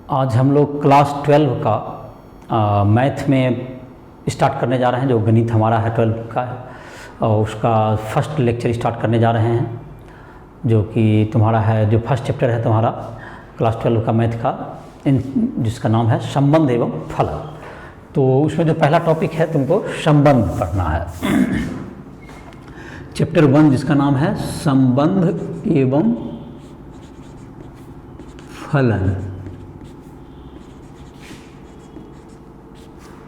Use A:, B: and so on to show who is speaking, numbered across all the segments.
A: आज हम लोग क्लास 12 का मैथ में स्टार्ट करने जा रहे हैं। जो गणित हमारा है 12 का और उसका फर्स्ट लेक्चर स्टार्ट करने जा रहे हैं, जो कि तुम्हारा है, जो फर्स्ट चैप्टर है तुम्हारा क्लास 12 का मैथ का, जिसका नाम है संबंध एवं फलन। तो उसमें जो पहला टॉपिक है तुमको संबंध पढ़ना है। चैप्टर 1 जिसका नाम है संबंध एवं फलन,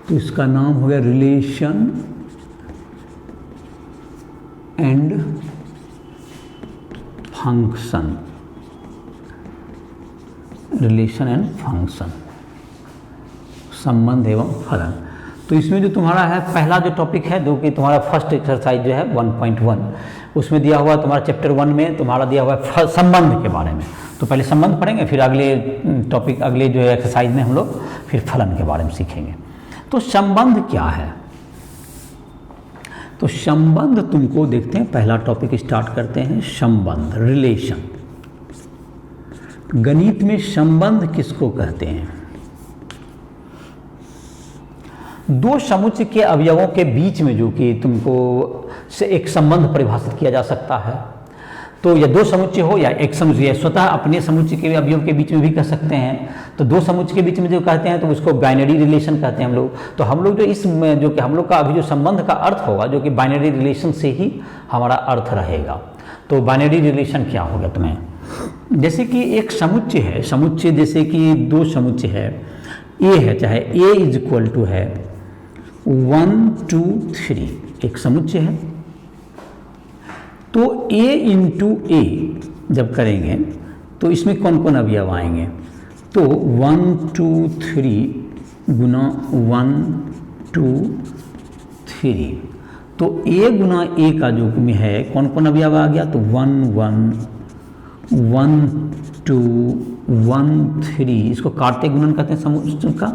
A: तो इसका नाम हो गया relation and function. Relation and function, संबंध एवं फलन। तो इसमें जो तुम्हारा है पहला जो टॉपिक है, जो कि तुम्हारा फर्स्ट एक्सरसाइज जो है 1.1, उसमें दिया हुआ तुम्हारा चैप्टर 1 में तुम्हारा दिया हुआ है संबंध के बारे में। तो पहले संबंध पढ़ेंगे, फिर अगले टॉपिक अगले जो एक्सरसाइज में हम लोग फिर फलन के बारे में सीखेंगे। तो संबंध क्या है? तो संबंध तुमको देखते हैं, पहला टॉपिक स्टार्ट करते हैं संबंध, रिलेशन। गणित में संबंध किसको कहते हैं? दो समुच्चय के अवयवों के बीच में जो कि तुमको से एक संबंध परिभाषित किया जा सकता है। तो या दो समुच्चय हो या एक समुच्चय, स्वतः अपने समुच्चय के अवयव के बीच में भी कह सकते हैं। तो दो समुच्चय के बीच में जो कहते हैं तो उसको बाइनरी रिलेशन कहते हैं हम लोग। तो हम लोग जो इस जो कि हम लोग का अभी जो संबंध का अर्थ होगा, जो कि बाइनरी रिलेशन से ही हमारा अर्थ रहेगा। तो बाइनरी रिलेशन क्या होगा तुम्हें? जैसे कि एक समुच्चय है, समुच्चय जैसे कि दो समुच्चय है, ए है, चाहे ए इज इक्वल टू है 1 2 3, एक समुच्चय है। तो a इंटू ए जब करेंगे तो इसमें कौन कौन अवयव आएंगे? तो 1 2 3 गुना 1 2 3, तो a गुना a का जो में है कौन कौन अवयव आ गया? तो 1 1 1 2 1 3, इसको काटते गुणन कहते हैं समुच्चय का।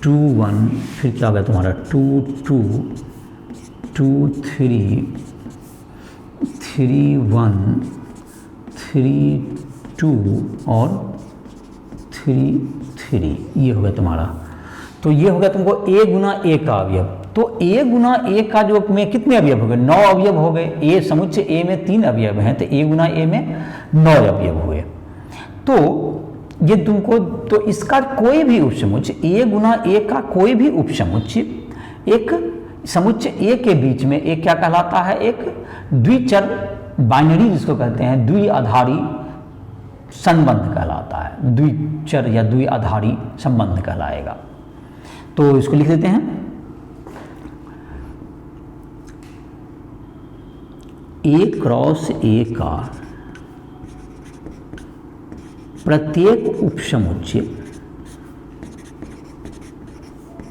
A: 2 1, फिर क्या हो गया तुम्हारा 2 2 2 3 3 1 3 2 और 3 3, ये हो गया तुम्हारा। तो ये हो गया तुमको a गुना a का अवयव। तो a गुना a का जो में कितने अवयव हो गए? 9 अवयव हो गए। a समुच्चय a में 3 अवयव हैं, तो a गुना a में 9 अवयव हुए। तो ये तुमको, तो इसका कोई भी उपसमुच्चय, a गुना a का कोई भी उपसमुच्चय एक समुच्चय ए के बीच में एक क्या कहलाता है? एक द्विचर, बाइनरी जिसको कहते हैं, द्विआधारी संबंध कहलाता है। द्विचर या द्विआधारी संबंध कहलाएगा। तो इसको लिख देते हैं, ए क्रॉस ए का प्रत्येक उपसमुच्चय,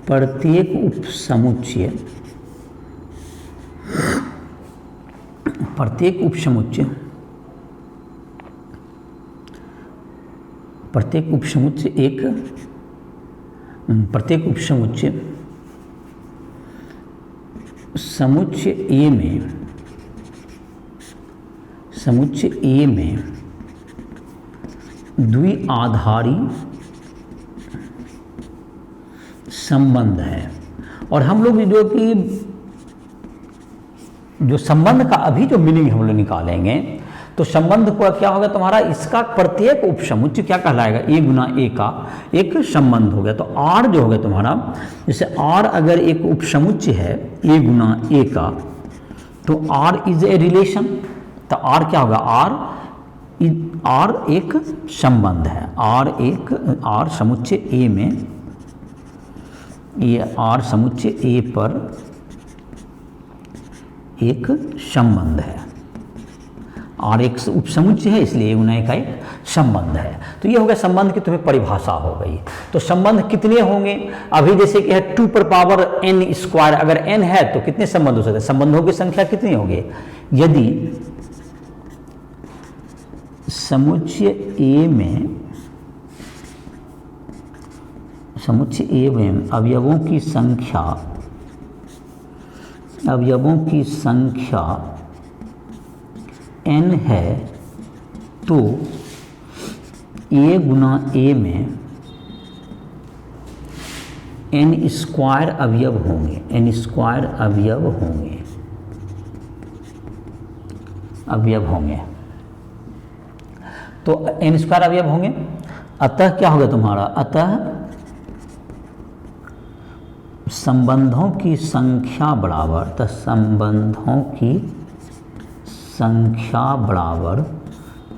A: प्रत्येक उपसमुच्चय, प्रत्येक उपसमुच्चय, प्रत्येक उपसमुच्चय एक, प्रत्येक उपसमुच्चय समुच्चय ए में, समुच्चय ए में द्विआधारी संबंध है। और हम लोग जो कि जो संबंध का अभी जो मीनिंग हम लोग निकालेंगे, तो संबंध को क्या होगा तुम्हारा? इसका प्रत्येक उपसमुच्चय क्या कहलाएगा? ए गुना ए का एक संबंध हो गया। तो आर जो हो गया तुम्हारा, जैसे आर अगर एक उपसमुच्चय है ए गुना ए का, तो आर इज ए रिलेशन। तो आर क्या होगा? आर एक संबंध है। आर समुच्चय ए में, ये आर समुच्चय ए पर एक संबंध है। आर एक उपसमुच्चय है, इसलिए ए गुना ए का एक संबंध है। तो ये हो गया संबंध की तुम्हें परिभाषा हो गई। तो संबंध कितने होंगे? अभी जैसे कि है 2 पर पावर n स्क्वायर, अगर n है तो कितने संबंध हो सकते हैं? संबंधों की संख्या कितनी होगी? यदि समुच्चय ए में, समुच्चय ए में अवयवों की संख्या, अवयवों की संख्या n है, तो a गुना a में n स्क्वायर अवयव होंगे, n स्क्वायर अवयव होंगे। तो n स्क्वायर अवयव होंगे, अतः क्या होगा तुम्हारा, अतः संबंधों की संख्या बराबर, तो संबंधों की संख्या बराबर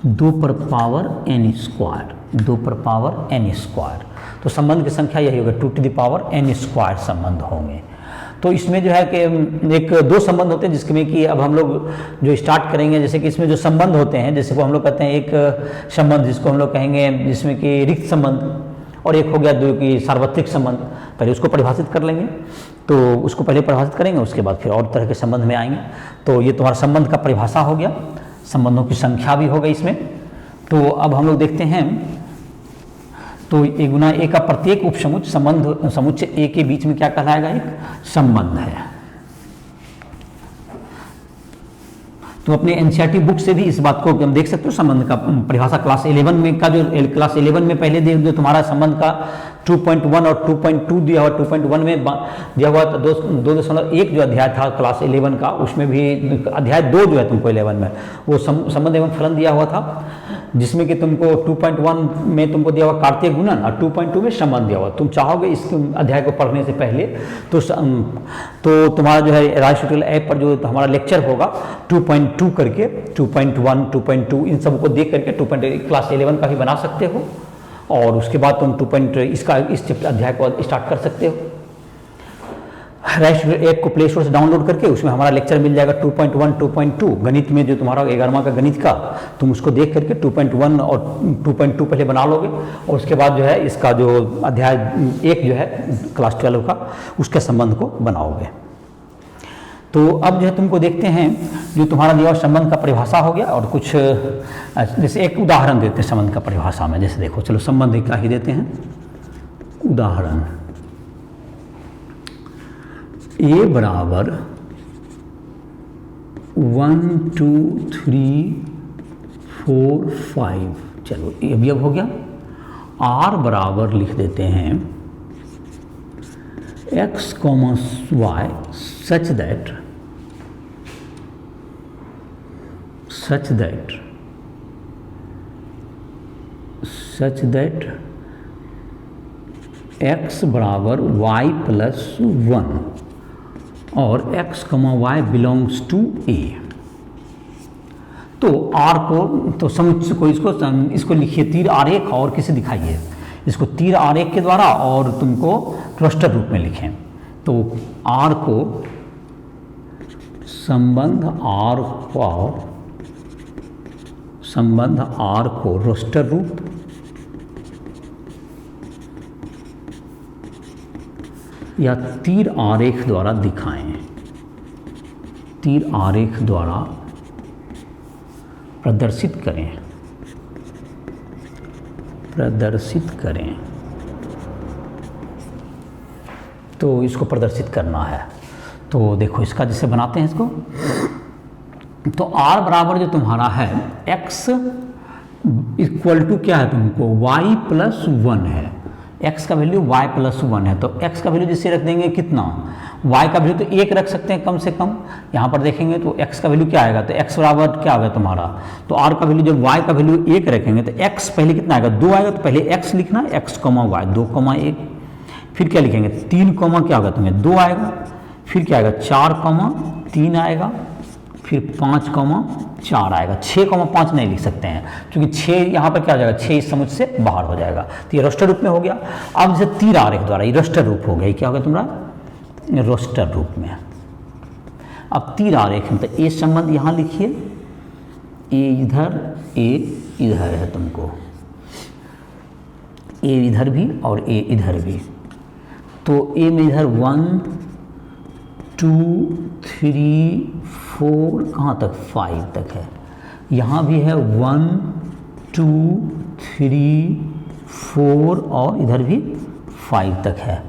A: 2 पर पावर n स्क्वायर, 2 पर पावर n स्क्वायर। तो संबंध की संख्या यही होगा 2 to the power n square संबंध होंगे। तो इसमें जो है कि एक 2 संबंध होते हैं जिसमें कि अब हम लोग जो स्टार्ट करेंगे, जैसे कि इसमें जो संबंध होते हैं, जैसे को हम लोग कहते हैं एक संबंध जिसको हम लोग कहेंगे जिसमें कि रिक्त संबंध, और एक हो गया दो की सार्वत्रिक संबंध। पहले उसको परिभाषित कर लेंगे, तो उसको पहले परिभाषित करेंगे, उसके बाद फिर और तरह के संबंध में आएंगे। तो ये तुम्हारा संबंध का परिभाषा हो गया, संबंधों की संख्या भी हो गई इसमें। तो अब हम लोग देखते हैं, तो a गुना a का प्रत्येक उपसमुच्चय संबंध समुच्चय a के बीच में क्या कहलाएगा, एक संबंध है। तो अपने एनसीईआरटी बुक से भी इस बात को हम देख सकते हो, संबंध का परिभाषा क्लास 11 में का जो क्लास 11 में पहले जो तुम्हारा संबंध का 2.1 और 2.2 दिया हुआ, 2.1 में दिया हुआ 2.1 जो अध्याय था क्लास 11 का, उसमें भी अध्याय 2 जो है तुमको 11 में वो संबंध एवं फलन दिया हुआ था, जिसमें कि तुमको 2.1 में तुमको दिया हुआ कार्तीय गुणन और 2.2 में संबंध दिया हुआ। तुम चाहोगे इस अध्याय को पढ़ने से पहले तो तुम्हारा जो है राइस ट्यूटोरियल ऐप पर जो हमारा लेक्चर होगा 2.2 करके 2.1 2.2 इन सबको देख करके 2. क्लास 11 का भी बना सकते हो, और उसके बाद तुम इस अध्याय को स्टार्ट कर सकते हो। राइस ऐप को प्ले स्टोर से डाउनलोड करके उसमें हमारा लेक्चर मिल जाएगा 2.1 2.2 गणित में जो तुम्हारा 11वां का गणित का, तुम उसको देख करके 2.1 और 2.2 पहले बना लोगे, और उसके बाद जो है इसका जो अध्याय 1 जो है क्लास 12 का उसके संबंध को बनाओगे। तो अब जो है तुमको देखते हैं जो तुम्हारा दिया संबंध का परिभाषा हो गया, और कुछ जैसे एक उदाहरण देते हैं संबंध का परिभाषा में। जैसे देखो, चलो संबंध का ही देते हैं उदाहरण। ए बराबर 1 2 3 4 5, चलो ये अवयव हो गया। आर बराबर लिख देते हैं x, y such that x बराबर y प्लस 1 और x, y belongs to a। तो r को तो समुच्चय को इसको लिखिए तीर आरेख, और किसे दिखाइए इसको तीर आरेख के द्वारा, और तुमको क्लस्टर रूप में लिखें। तो r को संबंध r को रोस्टर रूप या तीर आरेख द्वारा दिखाएं, तीर आरेख द्वारा प्रदर्शित करें। तो इसको प्रदर्शित करना है, तो देखो इसका जैसे बनाते हैं इसको। तो r बराबर जो तुम्हारा है x इक्वल टू क्या है तुमको y प्लस 1 है। x का वैल्यू y प्लस 1 है, तो x का वैल्यू जिससे रख देंगे कितना, y का वैल्यू तो 1 रख सकते हैं कम से कम। यहाँ पर देखेंगे तो x का वैल्यू क्या आएगा, तो x बराबर क्या होगा तुम्हारा, तो r का वैल्यू जब y का वैल्यू 1 रखेंगे तो x पहले कितना आएगा 2 आएगा, तो पहले x लिखना x, y 2, 1। फिर क्या लिखेंगे 3, क्या होगा तुम्हें 2 आएगा, फिर क्या आएगा 4, 3 आएगा, फिर 5, 4 आएगा। 6, 5 नहीं लिख सकते हैं क्योंकि 6 यहाँ पर क्या हो जाएगा, 6 इस समुच्चय से बाहर हो जाएगा। तो ये रोस्टर रूप में हो गया। अब जैसे तीर आरेख द्वारा ये रोस्टर रूप हो गया, ये क्या होगा तुम्हारा रोस्टर रूप में। अब तीर आरेख में तो ए संबंध यहाँ लिखिए, ए इधर है तुमको, ए इधर भी और ए इधर भी। तो ए में इधर 1 2 3 4 कहाँ तक 5 तक है, यहाँ भी है 1 2 3 4 और इधर भी 5 तक है।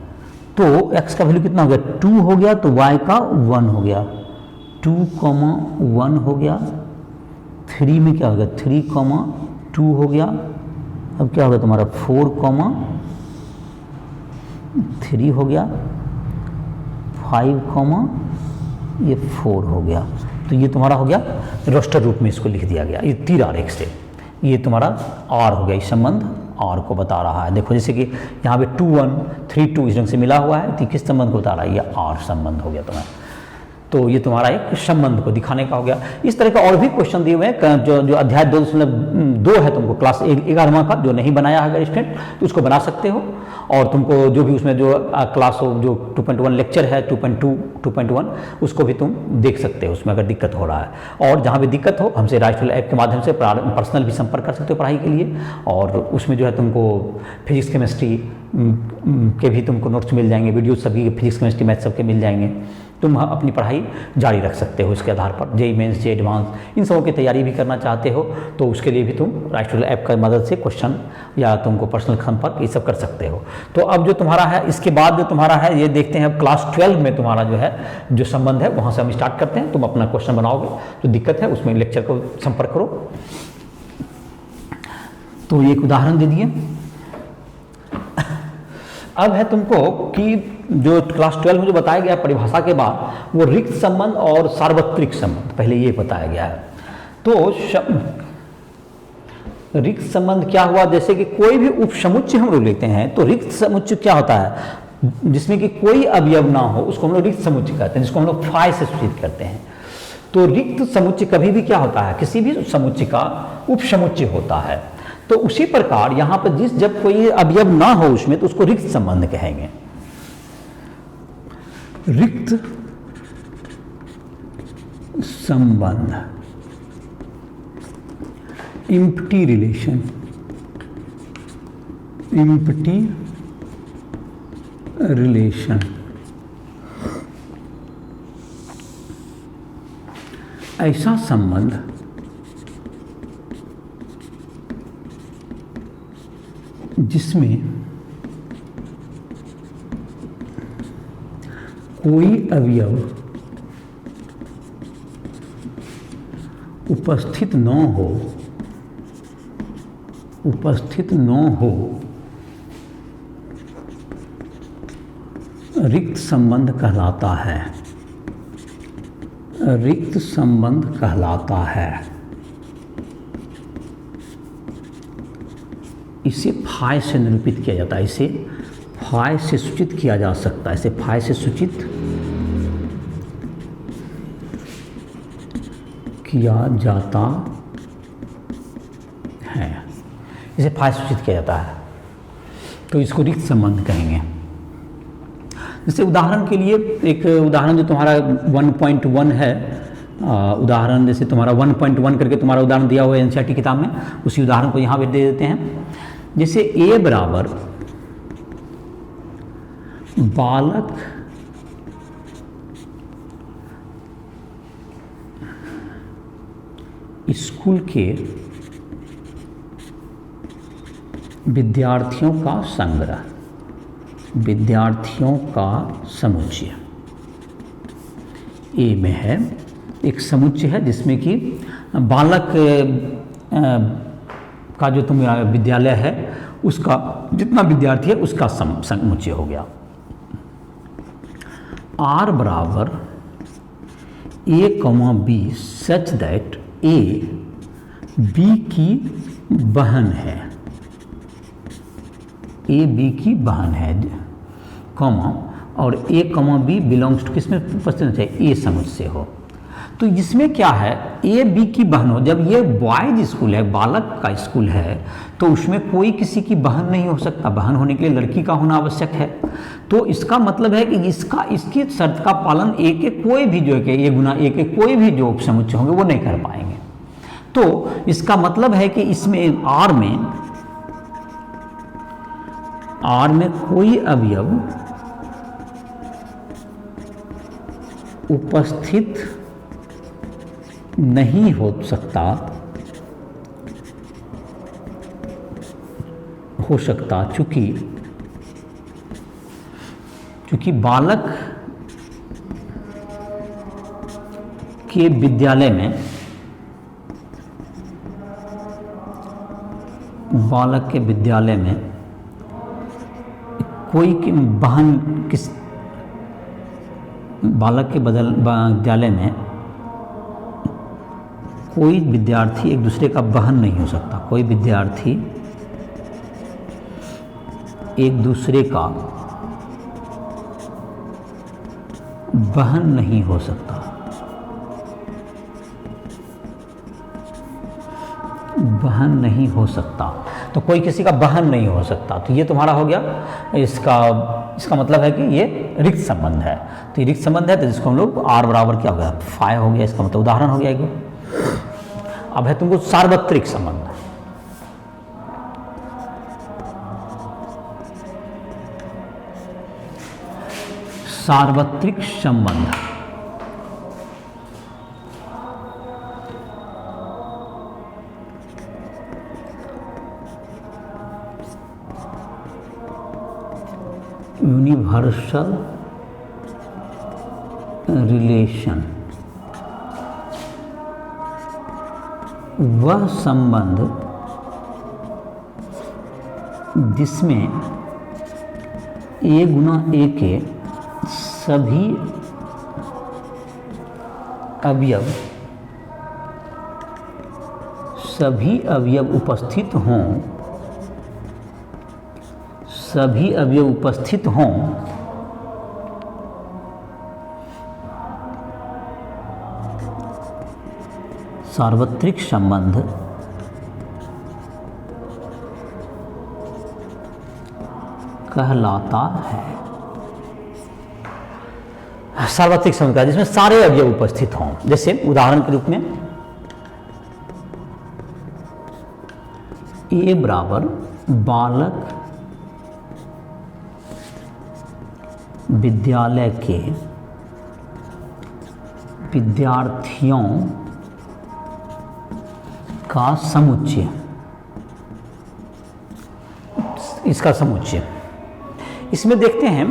A: तो x का वैल्यू कितना हो गया 2 हो गया, तो y का 1 हो गया, 2, 1 हो गया। 3 में क्या हो गया 3, 2 हो गया। अब क्या होगा तुम्हारा 4, 3 हो गया, 5 कॉमा ये 4 हो गया। तो ये तुम्हारा हो गया रोस्टर रूप में इसको लिख दिया गया, ये तीर आरेख से। ये तुम्हारा आर हो गया, इस संबंध आर को बता रहा है। देखो जैसे कि यहाँ पे 2 1 3 2 इस ढंग से मिला हुआ है, तो किस संबंध को बता रहा है, ये आर संबंध हो गया तुम्हारा। तो ये तुम्हारा एक संबंध को दिखाने का हो गया। इस तरह का और भी क्वेश्चन दिए हुए हैं जो अध्याय 2.2 है, तुमको क्लास 11वां का जो नहीं बनाया है अगर स्टूडेंट तो उसको बना सकते हो। और तुमको जो भी उसमें जो क्लास जो 2.1 लेक्चर है 2.2 2.1 उसको भी तुम देख सकते हो उसमें अगर दिक्कत हो रहा है। और जहाँ भी दिक्कत हो हमसे राइट ऐप के माध्यम से पर्सनल भी संपर्क कर सकते हो पढ़ाई के लिए। और उसमें जो है तुमको फिजिक्स केमिस्ट्री के भी तुमको नोट्स मिल जाएंगे, वीडियो सभी फिजिक्स केमिस्ट्री मैथ सबके मिल जाएंगे। तुम अपनी पढ़ाई जारी रख सकते हो इसके आधार पर। जेईई मेंस, जेईई एडवांस इन सबों की तैयारी भी करना चाहते हो तो उसके लिए भी तुम राइट ऐप की मदद से क्वेश्चन या तुमको पर्सनल संपर्क ये सब कर सकते हो। तो अब जो तुम्हारा है इसके बाद जो तुम्हारा है ये देखते हैं अब क्लास 12 में तुम्हारा जो है जो संबंध है वहाँ से हम स्टार्ट करते हैं। तुम अपना क्वेश्चन बनाओगे, जो दिक्कत है उसमें लेक्चर को संपर्क करो। तो एक उदाहरण दे दिए। अब है तुमको कि जो क्लास 12 में जो बताया गया परिभाषा के बाद वो रिक्त संबंध और सार्वत्रिक संबंध पहले ये बताया गया है। तो रिक्त संबंध क्या हुआ, जैसे कि कोई भी उपसमुच्चय हम लोग लेते हैं तो रिक्त समुच्चय क्या होता है, जिसमें कि कोई अवयव ना हो उसको हम लोग रिक्त समुच्चय कहते हैं, जिसको हम लोग फाई से सूचित करते हैं। तो रिक्त समुच्चय कभी भी क्या होता है, किसी भी समुच्चय का उपसमुच्चय होता है। तो उसी प्रकार यहाँ पर जब कोई अवयव ना हो उसमें तो उसको रिक्त संबंध कहेंगे। रिक्त संबंध, इम्प्टी रिलेशन, इम्प्टी रिलेशन, ऐसा संबंध जिसमें कोई अवयव उपस्थित न हो, रिक्त संबंध कहलाता है, रिक्त संबंध कहलाता है। इसे फाई से निरूपित किया जाता है, इसे फाई से सूचित किया जा सकता है, इसे फाई से सूचित किया जाता है, इसे फाई से सूचित किया जाता है। तो इसको रिक्त संबंध कहेंगे। जैसे उदाहरण के लिए एक उदाहरण जो तुम्हारा 1.1 है, उदाहरण जैसे तुम्हारा 1.1 करके तुम्हारा उदाहरण दिया हुआ है एनसीईआरटी किताब में, उसी उदाहरण को यहाँ पे दे देते हैं। जैसे ए बराबर बालक स्कूल के विद्यार्थियों का संग्रह, विद्यार्थियों का समुच्चय ए में है। एक समुच्चय है जिसमें कि बालक का जो तुम्हारा विद्यालय है उसका जितना विद्यार्थी है उसका समुच्चय हो गया। आर बराबर a comma b such that a b की बहन है, ए बी की बहन है, कॉमा और ए कॉमा बी बिलोंग्स टू किसमें उपस्थित होना चाहिए, ए समुच्चय हो। तो इसमें क्या है, ए बी की बहन हो, जब ये बॉयज स्कूल है, बालक का स्कूल है, तो उसमें कोई किसी की बहन नहीं हो सकता। बहन होने के लिए लड़की का होना आवश्यक है। तो इसका मतलब है कि इसकी शर्त का पालन ए के कोई भी जो है ए गुना ए के कोई भी जो उपसमुच्चय होंगे वो नहीं कर पाएंगे। तो इसका मतलब है कि इसमें आर में कोई अवयव उपस्थित नहीं हो सकता चूंकि बालक के विद्यालय में कोई बहन किस बालक के विद्यालय में कोई विद्यार्थी एक दूसरे का बहन नहीं हो सकता। कोई विद्यार्थी एक दूसरे का बहन नहीं हो सकता। बहन नहीं हो सकता, तो कोई किसी का बहन नहीं हो सकता। तो ये तुम्हारा हो गया, इसका मतलब है कि ये रिक्त संबंध है। तो ये रिक्त संबंध है, तो जिसको हम लोग आर बराबर क्या हो गया, फाई हो गया। इसका मतलब उदाहरण हो गया एक। अब है तुमको सार्वत्रिक संबंध। सार्वत्रिक संबंध यूनिवर्सल रिलेशन वह संबंध जिसमें ए गुना ए के सभी अवयव उपस्थित हों, सभी अवयव उपस्थित हों, सार्वत्रिक संबंध कहलाता है। सार्वत्रिक संबंध का जिसमें सारे अवयव उपस्थित हों। जैसे उदाहरण के रूप में ए बराबर बालक विद्यालय के विद्यार्थियों का समुच्चय, इसका समुच्चय। इसमें देखते हैं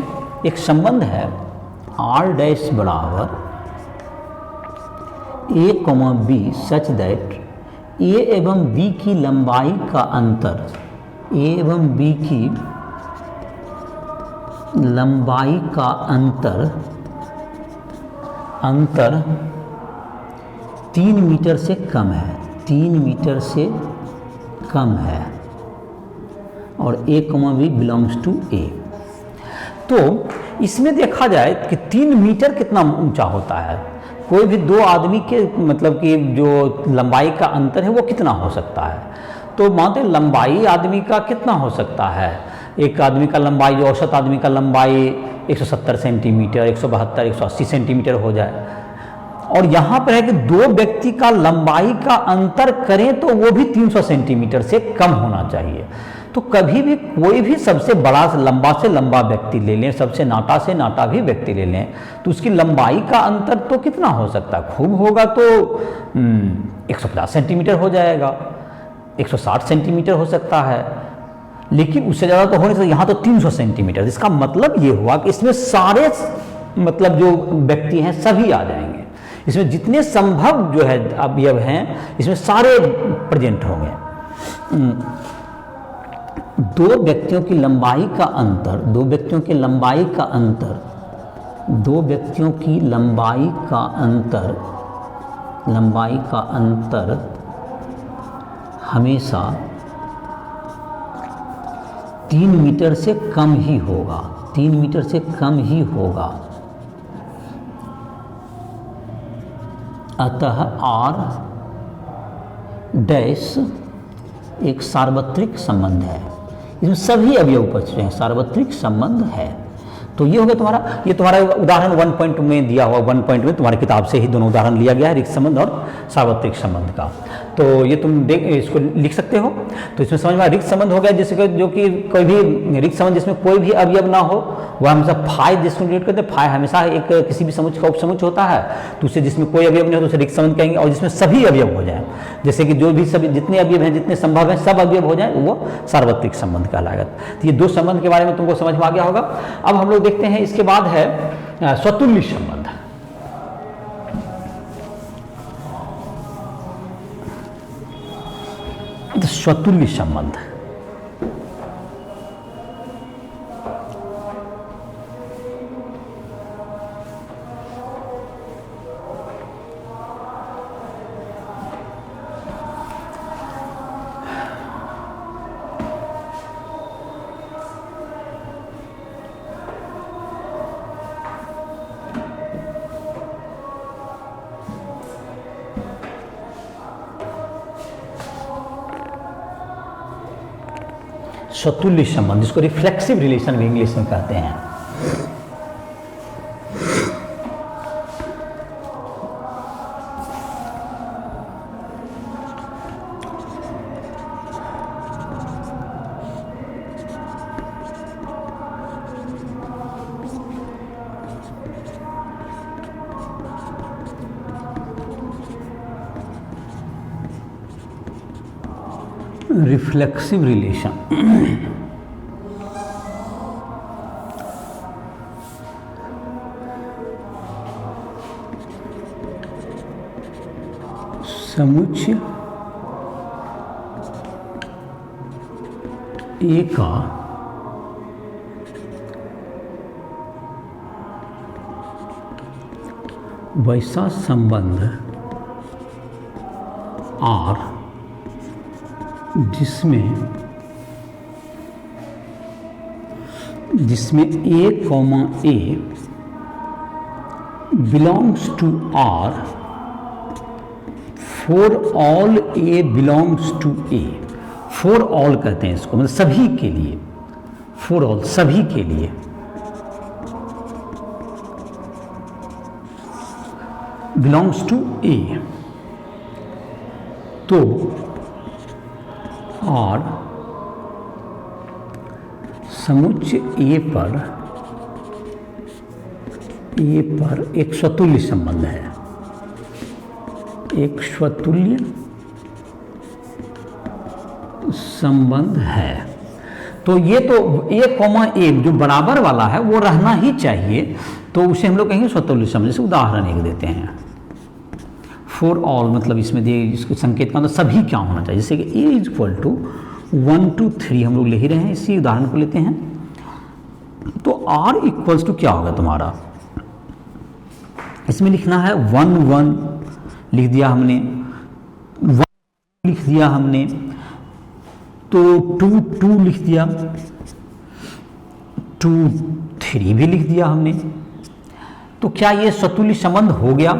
A: एक संबंध है R डैश बराबर A, B such that A एवं B की लंबाई का अंतर, A एवं B की लंबाई का अंतर 3 मीटर से कम है, 3 मीटर से कम है, और A, B belongs to A। तो इसमें देखा जाए कि 3 मीटर कितना ऊंचा होता है। कोई भी दो आदमी के मतलब कि जो लंबाई का अंतर है वो कितना हो सकता है। तो मानते हैं लंबाई आदमी का कितना हो सकता है। एक आदमी का लंबाई, जो औसत आदमी का लंबाई 170 सेंटीमीटर, 172, 180 सेंटीमीटर हो जाए, और यहाँ पर है कि दो व्यक्ति का लंबाई का अंतर करें तो वो भी 300 सेंटीमीटर से कम होना चाहिए। तो कभी भी कोई भी सबसे बड़ा से लंबा व्यक्ति ले लें, सबसे नाटा से नाटा भी व्यक्ति ले लें, तो उसकी लंबाई का अंतर तो कितना हो सकता है। खूब होगा तो 150 सेंटीमीटर हो जाएगा, 160 सेंटीमीटर हो सकता है, लेकिन उससे ज़्यादा तो हो नहीं सकता। यहाँ तो 300 सेंटीमीटर। इसका मतलब ये हुआ कि इसमें सारे मतलब जो व्यक्ति हैं सभी आ जाएंगे। इसमें जितने संभव जो है अवयव हैं इसमें सारे प्रेजेंट होंगे। दो व्यक्तियों की लंबाई का अंतर, दो व्यक्तियों की लंबाई का अंतर, दो व्यक्तियों की लंबाई का अंतर, लंबाई का अंतर हमेशा 3 मीटर से कम ही होगा, 3 मीटर से कम ही होगा। अतः R डैश एक सार्वत्रिक संबंध है, इसमें सभी अवयव उपस्थित हैं, सार्वत्रिक संबंध है। तो ये हो गया तुम्हारा, ये तुम्हारा उदाहरण 1 पॉइंट में दिया हुआ, 1 पॉइंट में तुम्हारी किताब से ही दोनों उदाहरण लिया गया है, रिक्त संबंध और सार्वत्रिक संबंध का। तो ये तुम इसको लिख सकते हो। तो इसमें समझ में रिक्त संबंध हो गया जिसके जो कि कोई भी रिक्त संबंध जिसमें कोई भी अवयव ना हो, वह हमेशा फाई जिसको डिनोट करते हैं। फाई हमेशा एक किसी भी समुच्चय का उपसमुच्चय होता है, तो उससे जिसमें कोई अवयव नहीं हो तो उसे रिक्त संबंध कहेंगे। और जिसमें सभी अवयव हो जाए, जैसे कि जो भी सभी जितने अवयव हैं, जितने संभव हैं, सब अवयव हो जाए, वो सार्वत्रिक संबंध कहलाएगा। तो ये दो संबंध के बारे में तुमको समझ में आ गया होगा। अब हम लोग देखते हैं इसके बाद है स्वतुल्य संबंध। स्वतुल्य संबंध स्वतुल्य संबंध, जिसको रिफ्लेक्सिव रिलेशन भी इंग्लिश में कहते हैं। रिफ्लेक्सिव रिलेशन समुच्चय ए का वैसा संबंध आर जिसमें a comma A belongs to R for all A belongs to a. For all कहते हैं इसको, मतलब सभी के लिए, फॉर ऑल सभी के लिए, बिलोंग्स टू ए। तो और समुच्चय ए पर एक स्वतुल्य संबंध है, एक स्वतुल्य संबंध है। तो ये तो ए कॉमा ए जो बराबर वाला है वो रहना ही चाहिए, तो उसे हम लोग कहेंगे स्वतुल्य संबंध। जैसे उदाहरण एक देते हैं, फॉर ऑल मतलब इसमें दिए इसको संकेत का मतलब सभी क्या होना चाहिए, जैसे कि ए इज इक्वल टू 1 2 3 हम लोग ले ही रहे हैं, इसी उदाहरण को लेते हैं। तो आर इक्वल्स टू क्या होगा तुम्हारा, इसमें लिखना है 1 1 लिख दिया हमने, 1 लिख दिया हमने, तो 2 2 लिख दिया, 2 3 भी लिख दिया हमने। तो क्या ये स्वतुल्य संबंध हो गया?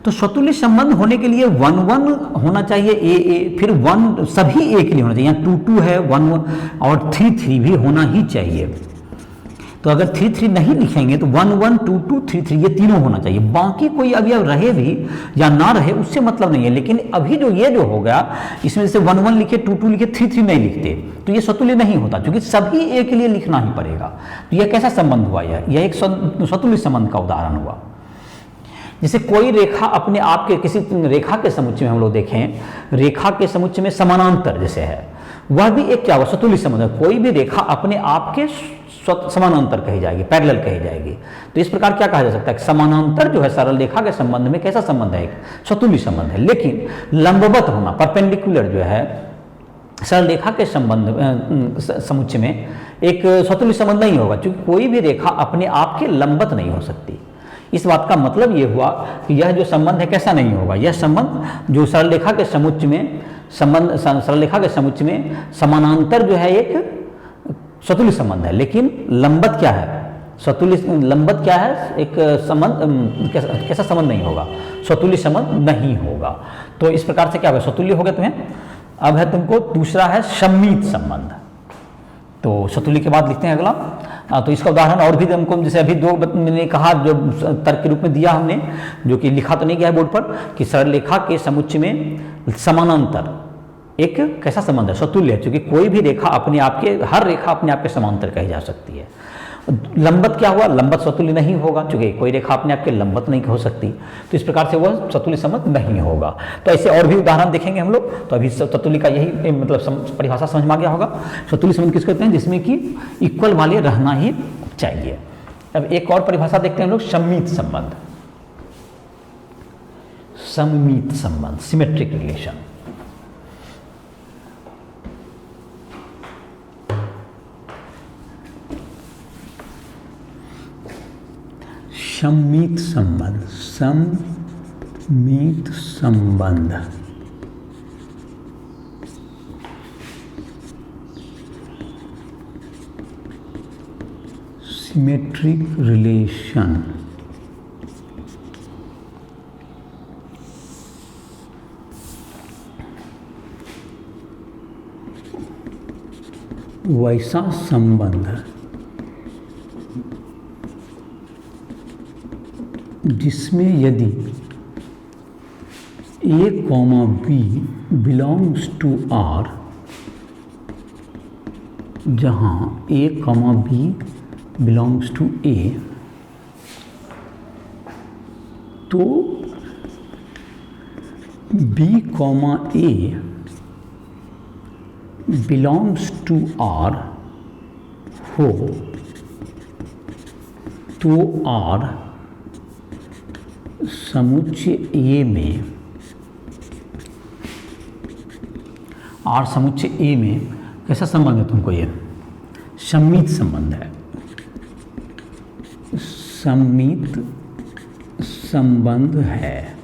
A: तो स्वतुल्य संबंध होने के लिए 1 1 होना चाहिए ए, फिर 1 सभी ए के लिए होना चाहिए, यहाँ 2 2 है, 1 1 और 3 3 भी होना ही चाहिए। तो अगर 3 3 नहीं लिखेंगे तो 1 1 2 2 3 3 ये तीनों होना चाहिए। बाकी कोई अवयव रहे भी या ना रहे उससे मतलब नहीं है, लेकिन अभी जो हो गया इसमें जैसे 1 1 लिखे, 2 2 लिखे, 3 3 नहीं लिखते तो ये स्वतुल्य नहीं होता, क्योंकि सभी ए के लिए लिखना ही पड़ेगा। तो यह कैसा संबंध हुआ? यह एक स्वतुल्य संबंध का उदाहरण हुआ। जैसे कोई रेखा अपने आप के किसी रेखा के समुच्चय में हम लोग देखें, रेखा के समुच्चय में समानांतर जैसे है, वह भी एक क्या हुआ? स्वतुल्य संबंध है। कोई भी रेखा अपने आप के समानांतर कही जाएगी, पैरेलल कही जाएगी। तो इस प्रकार क्या कहा जा सकता है कि समानांतर जो है सरल रेखा के संबंध में कैसा संबंध है? स्वतुल्य संबंध है। लेकिन लंबवत होना, परपेंडिकुलर जो है सरल रेखा के संबंध समुच्चय में एक स्वतुल्य संबंध नहीं होगा, क्योंकि कोई भी रेखा अपने आप के लंबवत नहीं हो सकती। इस बात का मतलब ये हुआ कि यह जो संबंध है कैसा नहीं होगा, यह संबंध जो सरल रेखा के समुच्चय में सरल रेखा के समुच्चय में समानांतर जो है एक स्वतुल्य संबंध है, लेकिन लंबवत क्या है? लंबवत क्या है? एक संबंध कैसा संबंध नहीं होगा? स्वतुल्य संबंध नहीं होगा। तो इस प्रकार से क्या होगा? स्वतुल्य हो गया तुम्हें। अब है तुमको दूसरा है सम्मित संबंध। तो स्वतुल्य के बाद लिखते हैं अगला। तो इसका उदाहरण और भी हमको, जैसे अभी दो मैंने कहा जो तर्क के रूप में दिया हमने, जो कि लिखा तो नहीं गया है बोर्ड पर, कि सरल रेखा के समुच्चय में समानांतर एक कैसा संबंध है? स्वतुल्य है, क्योंकि कोई भी रेखा अपने आप के, हर रेखा अपने आप के समांतर कही जा सकती है। लंबवत क्या हुआ? लंबवत स्वतुल्य नहीं होगा, क्योंकि कोई रेखा अपने आप के लंबवत नहीं हो सकती। तो इस प्रकार से वह स्वतुल्य संबंध नहीं होगा। तो ऐसे और भी उदाहरण देखेंगे हम लोग। तो अभी स्वतुल्य का यही मतलब परिभाषा समझ में आ गया होगा। स्वतुल्य संबंध किसको कहते हैं? जिसमें कि इक्वल वाले रहना ही चाहिए। अब एक और परिभाषा देखते हैं हम लोग, सम्मित संबंध। सममित संबंध, सिमेट्रिक रिलेशन। सम्मित संबंध, सम्मित संबंध सिमेट्रिक रिलेशन वैसा संबंध जिसमें यदि A, B belongs to R, जहाँ A, B belongs to A, तो B, A belongs to R हो तो R समुच्चय A में, R समुच्चय A में कैसा संबंध है तुमको? ये सम्मित संबंध है, सम्मित संबंध है,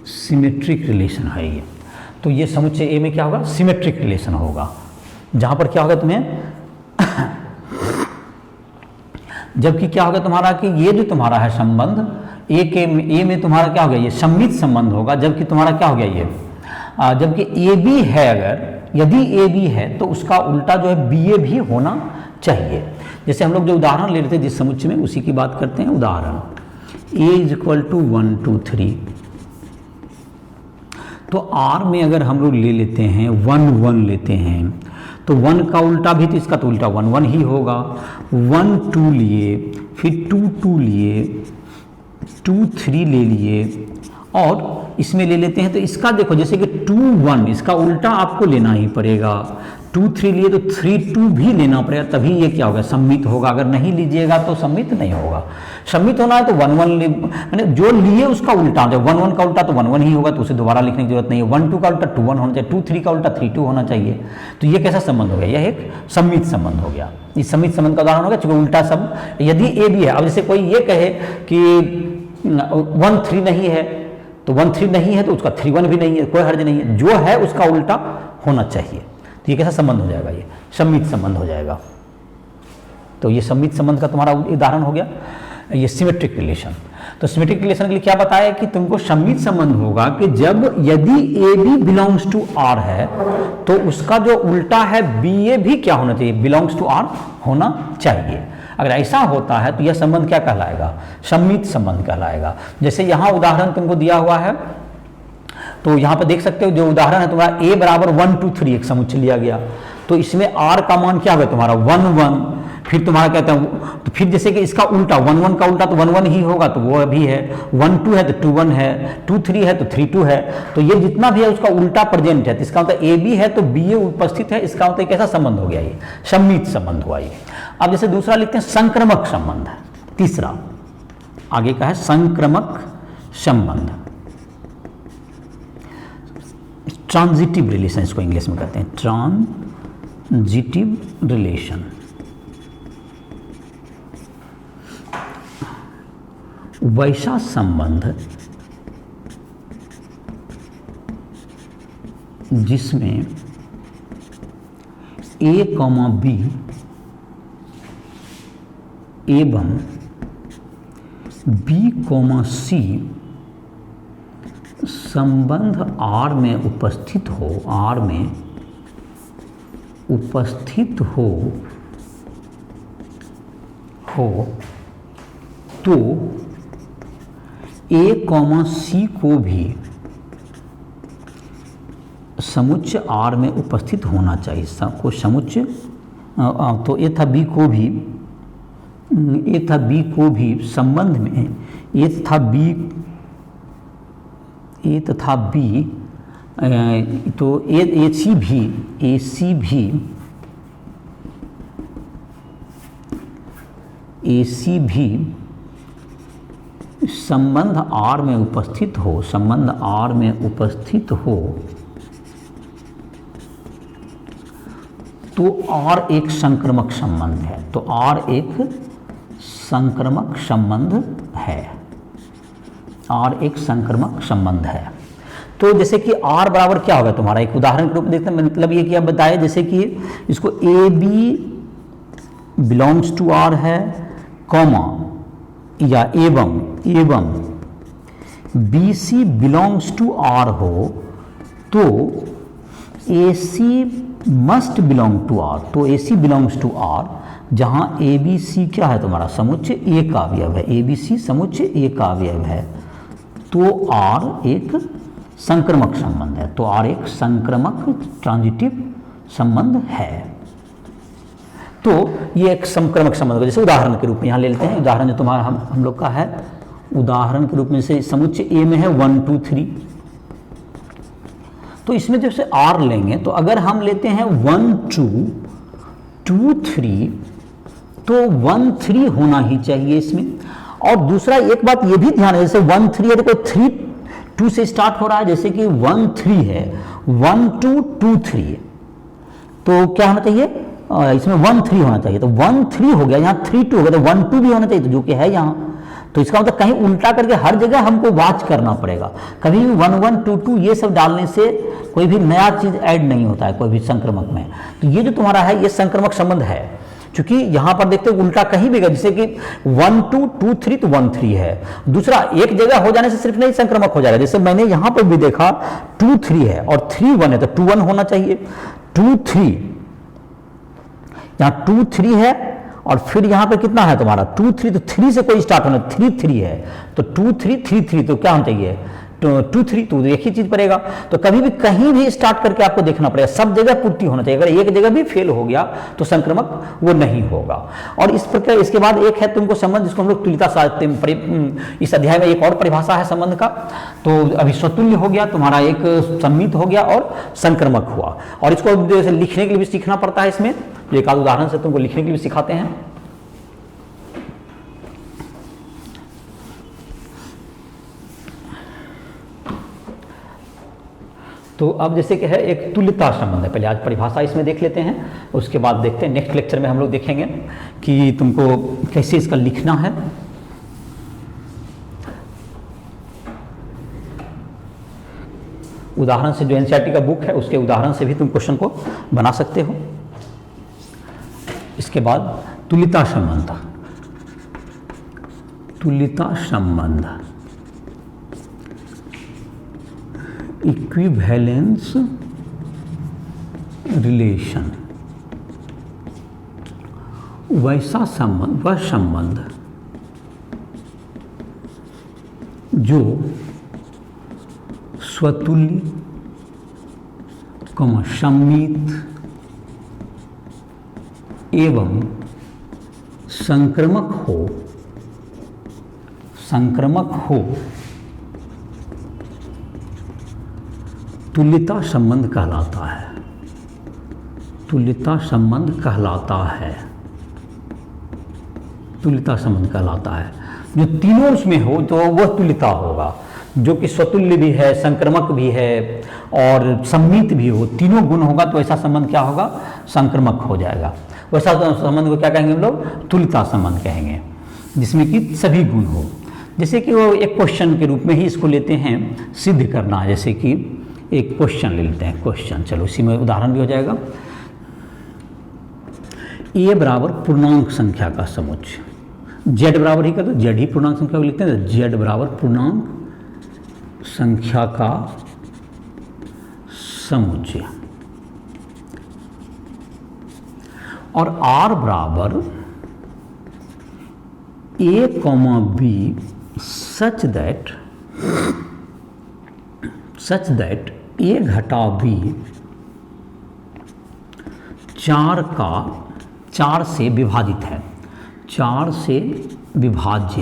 A: सिमेट्रिक रिलेशन है ये। तो ये समुच्चय ए में क्या होगा? सिमेट्रिक रिलेशन होगा, जहां पर क्या होगा तुम्हें जबकि क्या होगा तुम्हारा कि ये जो तुम्हारा है संबंध ए में तुम्हारा क्या हो गया? ये सम्मित संबंध होगा, जबकि तुम्हारा क्या हो गया? ये जबकि ए बी है, अगर यदि ए बी है तो उसका उल्टा जो है बी ए भी होना चाहिए। जैसे हम लोग जो उदाहरण ले रहे थे जिस समुच्चय में, उसी की बात करते हैं। उदाहरण ए इज इक्वल टू 1 2 3, तो आर में अगर हम लोग ले लेते हैं 1 1 लेते हैं, तो 1 का उल्टा भी तो इसका तो उल्टा 1 1 ही होगा। 1 2 लिए, फिर 2 2 लिए, 2 3 ले लिए, और इसमें ले लेते हैं तो इसका देखो जैसे कि 2 1, इसका उल्टा आपको लेना ही पड़ेगा। 2 3 लिए तो 3 2 भी लेना पड़ेगा, तभी ये क्या होगा? सम्मित होगा। अगर नहीं लीजिएगा तो सम्मित नहीं होगा। सम्मित होना है तो 1 1 मैंने जो लिए उसका उल्टा, जब 1 1 का उल्टा तो 1 1 ही होगा, तो उसे दोबारा लिखने की जरूरत नहीं है। 1 2 का उल्टा 2 1 होना चाहिए, 2 3 का उल्टा 3 2 होना चाहिए। तो ये कैसा संबंध हो गया? यह एक सम्मित संबंध हो गया। इस सम्मित संबंध का उदाहरण हो गया, चूंकि उल्टा सब यदि ए भी है। अब जैसे कोई ये कहे कि 1 3 नहीं है, तो 1 3 नहीं है तो उसका 3 1 भी नहीं है, कोई हर्ज नहीं है, जो है उसका उल्टा होना चाहिए। तो ये कैसा संबंध हो जाएगा? ये सम्मित संबंध हो जाएगा। तो ये सम्मित संबंध का तुम्हारा उदाहरण हो गया ये सिमेट्रिक रिलेशन। तो सिमेट्रिक रिलेशन के लिए क्या बताया कि तुमको सम्मित संबंध होगा कि जब यदि A B belongs to R है तो उसका जो उल्टा है बी ए भी क्या होना चाहिए? बिलोंग्स टू आर होना चाहिए। अगर ऐसा होता है तो यह संबंध क्या कहलाएगा? सम्मित संबंध कहलाएगा। जैसे यहाँ उदाहरण तुमको दिया हुआ है, तो यहाँ पे देख सकते हो जो उदाहरण है तुम्हारा a बराबर 1 2 3 एक समुच्चय लिया गया, तो इसमें r का मान क्या होगा तुम्हारा? 1 1, फिर तुम्हारा कहते हैं, तो फिर जैसे कि इसका उल्टा 1 1 का उल्टा तो 1 1 ही होगा, तो वो भी है। 1 2 है तो 2 1 है, 2 3 है तो 3 2 है। तो ये जितना भी है उसका उल्टा प्रेजेंट है, तो इसका मतलब ए बी है तो बी ए उपस्थित है, इसका मतलब कैसा संबंध हो गया? ये सम्मित संबंध हुआ ये। अब जैसे दूसरा लिखते हैं संक्रमक संबंध है। तीसरा आगे का है संक्रमक संबंध, ट्रांजिटिव रिलेशन इसको इंग्लिश में कहते हैं, ट्रांजिटिव रिलेशन। वैसा संबंध जिसमें ए कॉमा बी एवं बी कॉमा सी संबंध आर में उपस्थित हो, आर में उपस्थित हो तो ए कॉमा सी को भी समुच्चय आर में उपस्थित होना चाहिए। सबको समुच्चय तो ए तथा बी को भी संबंध में ए तथा बी तो ए सी भी संबंध आर में उपस्थित हो, संबंध आर में उपस्थित हो तो आर एक संक्रमक संबंध है। तो आर एक संक्रमक संबंध है, आर एक संक्रमक संबंध है। तो जैसे कि आर बराबर क्या होगा तुम्हारा, एक उदाहरण के रूप में देखते हैं। मतलब ये क्या बताया, जैसे कि इसको A B belongs to R है, कॉमा या एवं B C belongs to R हो, तो A C must belong to R, तो A C belongs to R, जहाँ ए बी सी क्या है तुम्हारा समुच्चय ए का अवयव है, ए बी सी समुच्चय ए का अवयव है, तो आर एक संक्रमक संबंध है, तो आर एक संक्रमक ट्रांजिटिव संबंध है। तो ये एक संक्रमक संबंध, जैसे उदाहरण के रूप में यहाँ ले लेते हैं, उदाहरण जो तुम्हारा हम लोग का है, उदाहरण के रूप में जैसे समुच्चय ए में है 1 2 3, तो इसमें जैसे आर लेंगे तो अगर हम लेते हैं 1 2 2 3, तो 1 3 होना ही चाहिए इसमें। और दूसरा एक बात ये भी ध्यान है, जैसे 1 3 है तो 3 2 से स्टार्ट हो रहा है, जैसे कि 1 3 है 1 2 2 3, तो क्या होना चाहिए इसमें 1 3 होना चाहिए, तो 1 3 हो गया, यहाँ 3 2 हो गया, तो 1 2 भी होना चाहिए, तो जो कि है यहाँ। तो इसका मतलब कहीं उल्टा करके हर जगह हमको वॉच करना पड़ेगा, कभी भी 1 1 2 2 ये सब डालने से कोई भी नया चीज ऐड नहीं होता है कोई भी संक्रमक में। तो ये जो तुम्हारा है ये संक्रमक संबंध है, क्योंकि यहां पर देखते हो उल्टा कहीं भी, जैसे कि 1 2 2 3 तो 1 3 है, दूसरा एक जगह हो जाने से सिर्फ नहीं संक्रमक हो जाएगा, जैसे मैंने यहां पर भी देखा 2 3 है और 3 1 है, तो 2 1 होना चाहिए, 2 3, यहाँ 2 3 है और फिर यहाँ पे कितना है तुम्हारा 2 3, तो 3 से कोई स्टार्ट होना, 3 3 है तो 2 3 3 3, तो क्या होना चाहिए 2 3, तो एक ही चीज पड़ेगा। तो कभी भी कहीं भी स्टार्ट करके आपको देखना पड़ेगा, सब जगह पूर्ति होना चाहिए, अगर एक जगह भी फेल हो गया तो संक्रमक वो नहीं होगा। और इस प्रकार इसके बाद एक है तुमको संबंध जिसको हम लोग तुल्यता साध्य, इस अध्याय में एक और परिभाषा है संबंध का। तो अभी स्वतुल्य हो गया तुम्हारा, एक सम्मित हो गया और संक्रमक हुआ, और इसको लिखने के लिए भी सीखना पड़ता है, इसमें एक आध उदाहरण से तुमको लिखने के लिए भी सिखाते हैं। तो अब जैसे कि है एक तुल्यता संबंध है, पहले आज परिभाषा इसमें देख लेते हैं, उसके बाद देखते हैं नेक्स्ट लेक्चर में हम लोग देखेंगे कि तुमको कैसे इसका लिखना है। उदाहरण से जो एनसीईआरटी का बुक है उसके उदाहरण से भी तुम क्वेश्चन को बना सकते हो। इसके बाद तुल्यता संबंध, तुल्यता संबंध इक्विवेलेंस रिलेशन, वैसा संबंध, वह संबंध जो स्वतुल्य, सम्मित एवं संक्रमक हो, तुल्यता संबंध कहलाता है, तुल्यता संबंध कहलाता है, तुल्यता संबंध कहलाता है। जो तीनों उसमें हो तो वह तुल्यता होगा, जो कि स्वतुल्य भी है, संक्रमक भी है और सम्मित भी हो, तीनों गुण होगा तो ऐसा संबंध क्या होगा, संक्रमक हो जाएगा। वैसा संबंध को क्या कहेंगे हम लोग, तुल्यता संबंध कहेंगे, जिसमें कि सभी गुण हो। जैसे कि वो एक क्वेश्चन के रूप में ही इसको लेते हैं, सिद्ध करना है, जैसे कि एक क्वेश्चन ले लेते हैं, क्वेश्चन, चलो इसी में उदाहरण भी हो जाएगा। ए बराबर पूर्णांक संख्या का समुच्चय, जेड बराबर ही कर दो, जेड ही पूर्णांक संख्या को लिखते हैं, तो जेड बराबर पूर्णांक संख्या का समुच्चय, और आर बराबर a comma b such that ए घटा बी 4 से विभाजित है, 4 से विभाज्य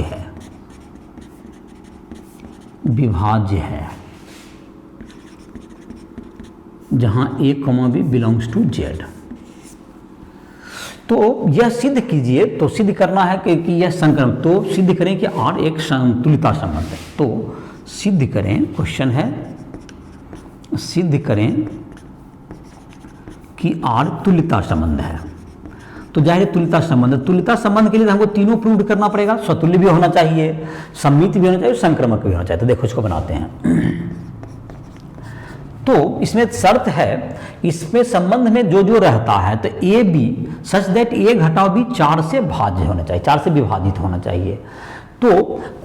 A: है, जहां a comma B belongs to Z. तो यह सिद्ध कीजिए, तो सिद्ध करना है कि यह संक्रमक, तो सिद्ध करें कि आर एक तुल्यता संबंध है। तो सिद्ध करें, क्वेश्चन है सिद्ध करें कि आर तुल्यता संबंध है। तो जाहिर तुल्यता संबंध के लिए हमको तीनों प्रूव करना पड़ेगा, स्वतुल्य भी होना चाहिए, सम्मित भी होना चाहिए, संक्रमक भी होना चाहिए। तो देखो इसको बनाते हैं। तो इसमें शर्त है, इसमें संबंध में जो जो रहता है, तो ए बी सच दैट ए घटाओ बी 4 से भाज्य होना चाहिए, 4 से विभाजित होना चाहिए। तो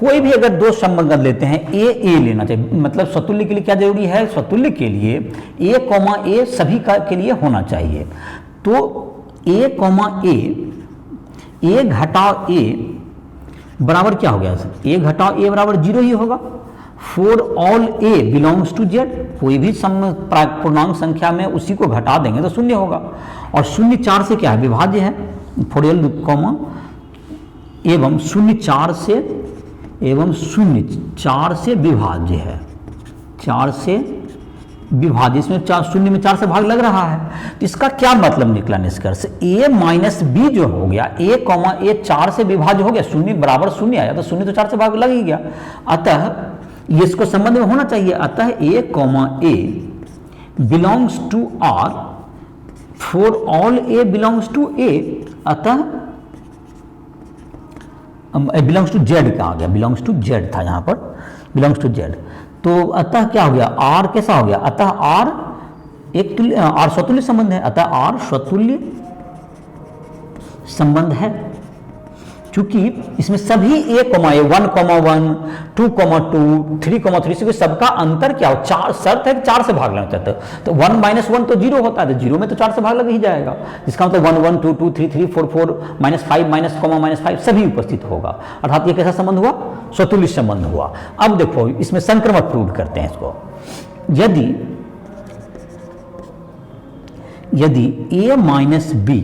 A: कोई भी अगर दो संबंध लेते हैं, ए लेना चाहिए, मतलब स्वतुल्य के लिए क्या जरूरी है, स्वतुल्य के लिए ए कॉमा ए सभी का के लिए होना चाहिए। तो ए कॉमा ए घटाओ ए बराबर क्या हो गया, ए घटाओ ए बराबर 0 ही होगा। For all A belongs to Z, कोई भी पूर्णांक संख्या में उसी को घटा देंगे तो शून्य होगा, और शून्य 4 से क्या है, विभाज्य है। फॉर एल कॉमा एवं शून्य 4 से विभाज्य है, 4 से विभाज्य, इसमें शून्य में 4 से भाग लग रहा है। तो इसका क्या मतलब निकला निष्कर्ष, a माइनस बी जो हो गया, a कॉमा ए 4 से विभाज्य हो गया, शून्य बराबर शून्य आया तो शून्य तो 4 से भाग लग ही गया, अतः ये इसको संबंध में होना चाहिए। अतः a comma A belongs to R for all a belongs to a, अतः बिलोंग्स टू जेड का आ गया, बिलोंग्स टू जेड था यहाँ पर, बिलोंग्स टू जेड। तो अतः क्या हो गया, आर कैसा हो गया, अतः आर एक तुल्य, आर स्वतुल्य संबंध है, अतः आर स्वतुल्य संबंध है, क्योंकि इसमें सभी ए कॉमा ए 1 कॉमा 1 2 कॉमा 2 3 कॉमा 3 से सबका अंतर क्या हो, 4 शर्त है कि 4 से भाग लेना चाहते हो, तो 1 माइनस 1 तो 0 होता है, तो 0 में तो 4 से भाग लग ही जाएगा, जिसका मतलब 1 1 2 2 3 3 4 4 माइनस 5 माइनस कॉमा माइनस 5 सभी उपस्थित होगा, अर्थात ये कैसा संबंध हुआ, स्वतुल्य संबंध हुआ। अब देखो इसमें संक्रमक प्रूव करते हैं इसको, यदि a माइनस बी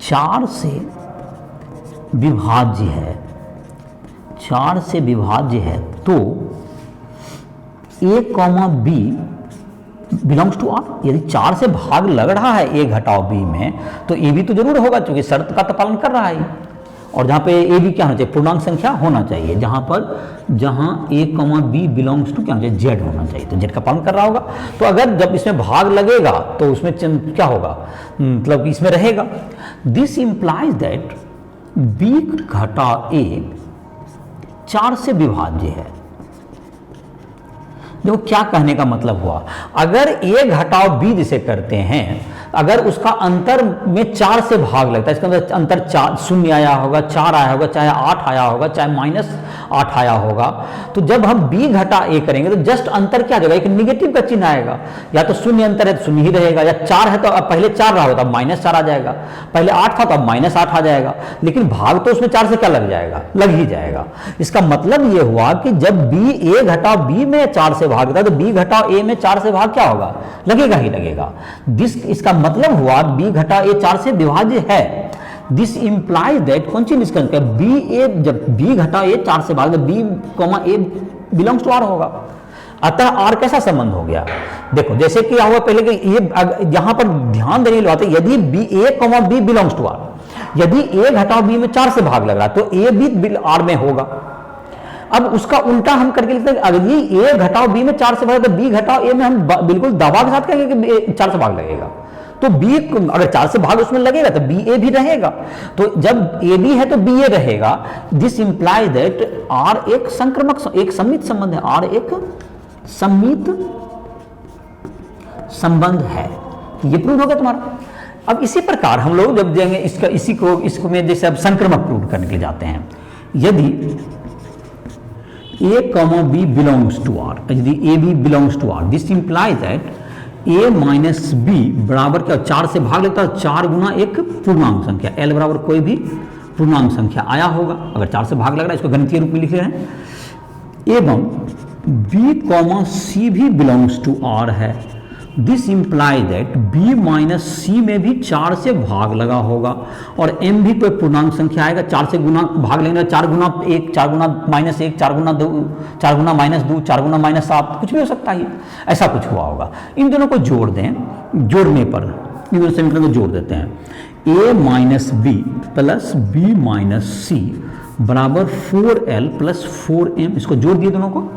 A: 4 से विभाज्य है, 4 से विभाज्य है, तो a comma B belongs to R. यदि 4 से भाग लग रहा है a घटाओ b में, तो a भी तो जरूर होगा, क्योंकि शर्त का तो पालन कर रहा है। और जहाँ पे a भी क्या होना चाहिए, पूर्णांक संख्या होना चाहिए, जहाँ a comma B belongs to क्या होना चाहिए, जेड होना चाहिए, तो जेड का पालन कर रहा होगा। तो अगर जब इसमें भाग लगेगा तो उसमें क्या होगा, मतलब कि इसमें रहेगा। दिस इंप्लाइज दैट b घटा a 4 से विभाज्य है। देखो क्या कहने का मतलब हुआ, अगर a घटाओ b जिसे करते हैं, अगर उसका अंतर में 4 से भाग लगता है, इसका मतलब अंतर 4 शून्य आया होगा, 4 आया होगा, चाहे 8 आया होगा, चाहे माइनस 8 आया होगा, तो जब हम b घटा a करेंगे तो जस्ट अंतर क्या देगा, एक निगेटिव का चिन्ह आएगा, या तो शून्य अंतर है तो शून्य ही रहेगा, या 4 है तो अब पहले 4 रहा होता माइनस 4 आ जाएगा, पहले 8 था तो अब माइनस 8 आ जाएगा, लेकिन भाग तो उसमें 4 से क्या लग जाएगा, लग ही जाएगा। इसका मतलब ये हुआ कि जब a घटाओ b में 4 से भागता है तो b घटाओ a में 4 से भाग क्या होगा, लगेगा ही लगेगा। इसका मतलब हुआ b घटा a 4 से विभाज्य है। दिस इंप्लाइज दैट, कौन सी निष्कर्ष है, बी ए, जब b घटा a 4 से भाग, b comma a belongs to r होगा, अतः r कैसा संबंध हो गया। देखो जैसे कि हुआ पहले कि ये यहां पर ध्यान देने वाली बात है, यदि a comma b belongs to r, यदि a घटाओ b में 4 से भाग लग रहा है तो a भी r में होगा। अब उसका उल्टा हम करके लिखते हैं, अगर ये a घटाओ b में 4 से भाग, तो b घटाओ a में हम बिल्कुल दावा के साथ कहेंगे कि 4 से भाग लगेगा, तो b अगर 4 से भाग उसमें लगेगा तो b a भी रहेगा, तो जब a b है तो b a रहेगा। दिस इंप्लाइज दैट r एक संक्रमक, एक सम्मित संबंध है, r एक सम्मित संबंध है, ये प्रूव हो गया तुम्हारा। अब इसी प्रकार हम लोग जब जाएंगे इसको में जैसे अब संक्रमक प्रूव करने के लिए जाते हैं, यदि a comma b belongs to r, यदि a b belongs to r, this implies that a minus B बराबर क्या, 4 से भाग लेता है 4 गुना एक पूर्णांक संख्या, l बराबर कोई भी पूर्णांक संख्या आया होगा, अगर 4 से भाग लग रहा है इसको गणितीय रूप में लिख रहे हैं, एवं b कॉमा c भी बिलोंग्स टू r है। This imply that b minus c में भी 4 से भाग लगा होगा, और m भी कोई पूर्णांक संख्या आएगा, 4 से गुना भाग लेंगे, 4 गुना 1, 4 गुना माइनस 1, 4 गुना 2, 4 गुना माइनस 2, 4 गुना माइनस 7, कुछ भी हो सकता है, ऐसा कुछ हुआ होगा। इन दोनों को जोड़ दें, जोड़ने पर इन दोनों समीकरण को जोड़ देते हैं, a minus b plus b minus c बराबर 4l प्लस 4m, इसको जोड़ दिए दोनों को,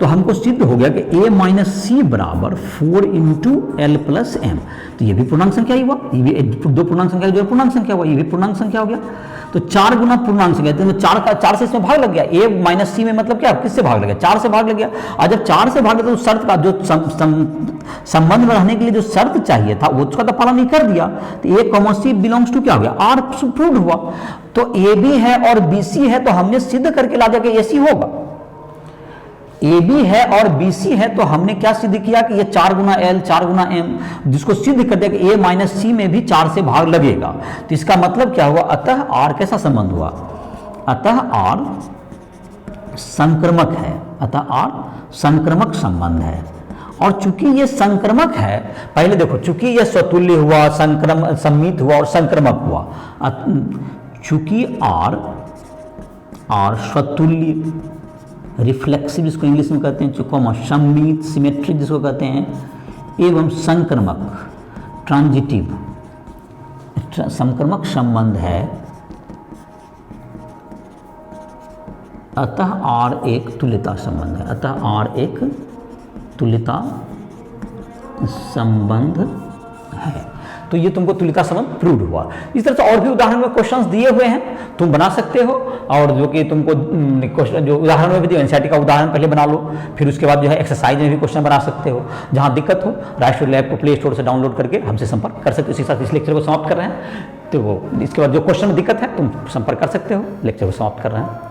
A: तो हमको सिद्ध हो गया कि a माइनस सी बराबर 4 इंटू एल प्लस एम। तो ये भी पूर्णांक संख्या ही हुआ, ये भी दो पूर्णांक संख्या जो पूर्णांक संख्या हुआ, ये भी पूर्णांक संख्या हो गया। तो 4 गुना पूर्णांक संख्या, तो 4 से इसमें भाग लग गया, a माइनस सी में मतलब क्या, किससे भाग लग गया, 4 से भाग लग गया। और जब 4 से भाग लगा तो शर्त का जो संबंध में रहने के लिए जो शर्त चाहिए था वो उसका तो पालन नहीं कर दिया। तो a, c बिलोंग्स टू क्या हो गया, आर प्रूव्ड हुआ। तो ए बी है और बी सी है, तो हमने सिद्ध करके ला दिया कि ए सी होगा। ए बी है और बी सी है, तो हमने क्या सिद्ध किया कि ये 4 गुना एल 4 गुना एम, जिसको सिद्ध कर दिया कि ए माइनस सी में भी 4 से भाग लगेगा। तो इसका मतलब क्या हुआ, अतः आर कैसा संबंध हुआ, अतः आर संक्रमक है, अतः आर संक्रमक संबंध है। और चूंकि ये संक्रमक है, पहले देखो, चूंकि ये स्वतुल्य हुआ, सम्मित हुआ और संक्रमक हुआ, चूंकि आर स्वतुल्य, रिफ्लेक्सिव जिसको इंग्लिश में कहते हैं, चूंकि सम्मित सिमेट्रिक जिसको कहते हैं, एवं संक्रमक ट्रांजिटिव संक्रमक संबंध है, अतः आर एक तुल्यता संबंध है, अतः आर एक तुल्यता संबंध है। तो ये तुमको तुल्यता संबंध प्रूव हुआ। इस तरह से और भी उदाहरण में क्वेश्चंस दिए हुए हैं, तुम बना सकते हो। और जो कि तुमको क्वेश्चन जो उदाहरण में भी दिया, एनसीईआरटी का उदाहरण पहले बना लो, फिर उसके बाद जो है एक्सरसाइज में भी क्वेश्चन बना सकते हो। जहां दिक्कत हो, राष्ट्रीय लैब को प्ले स्टोर से डाउनलोड करके हमसे संपर्क कर सकते हो। इसी के साथ इस लेक्चर को समाप्त कर रहे हैं। तो वो इसके बाद जो क्वेश्चन में दिक्कत है तुम संपर्क कर सकते हो, लेक्चर को समाप्त कर रहे हैं।